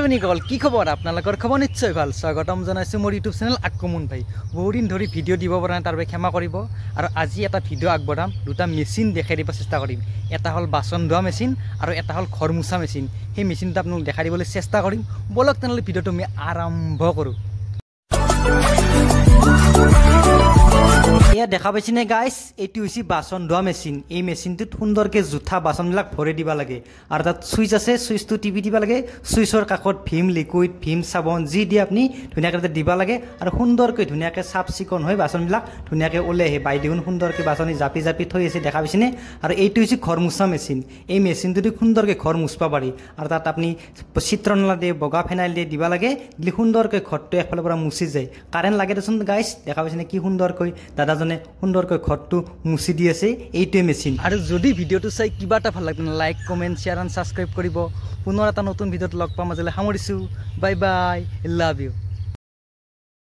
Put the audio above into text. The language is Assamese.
ভাই বন্ধুসকল কি খবৰ আপোনালোকৰ খবৰ নিশ্চয় ভাল স্বাগতম জনাইছো মোৰ ইউটিউব চেনেল আক্ৰমণ ভাই বহুদিন ধৰি ভিডিঅ' দিব পৰা নাই তাৰ বাবে ক্ষমা কৰিব আৰু আজি এটা ভিডিঅ' আগবঢ়াম দুটা মেচিন দেখাই দিব চেষ্টা কৰিম এটা হল বাচন ধোৱা মেচিন আৰু এটা হল ঘৰ মুছা মেচিন সেই মেচিনটো আপোনালোকক দেখাই দিবলৈ চেষ্টা কৰিম বলক তেনেহ'লে ভিডিঅ'টো আমি আৰম্ভ কৰোঁ এয়া দেখা পাইছেনে গাইছ এইটো হৈছে বাচন ধোৱা মেচিন এই মেচিনটোত সুন্দৰকে জুঠা বাচনবিলাক ভৰাই দিব লাগে আৰু তাত সুইচ আছে সুইচটো টিপি দিব লাগে সুইচৰ কাষত ভীম লিকুইড ভীম সাবন যি দি আপুনি ধুনীয়াকৈ দিব লাগে আৰু সুন্দৰকৈ ধুনীয়াকৈ চাফ চিকুণ হৈ বাচনবিলাক ধুনীয়াকৈ ওলাই আহে বাইদেউন সুন্দৰকৈ বাচনি জাপি জাপি থৈ আছে দেখা পাইছেনে আৰু এইটো হৈছে ঘৰ মুছা মেচিন এই মেচিনটোদি সুন্দৰকৈ ঘৰ মুছবা পাৰি আৰু তাত আপুনি চিত্ৰনলা দিয়ে বগা ফেনাইল দিয়ে দিব লাগে দিলে সুন্দৰকৈ ঘৰটো একফালৰ পৰা মুছি যায় কাৰেণ্ট লাগে দেচোন গাইছ দেখা পাইছেনে কি সুন্দৰকৈ দাদাজনে সুন্দৰকৈ ঘৰটো মুছি দি আছে এইটোৱে মেচিন আৰু যদি ভিডিঅ'টো চাই কিবা এটা ভাল লাগে like comment share and subscribe কৰিব পুনৰ এটা নতুন ভিডিঅ'ত লগ পাম আজিলৈ সামৰিছোঁ বাই বাই লাভ ইউ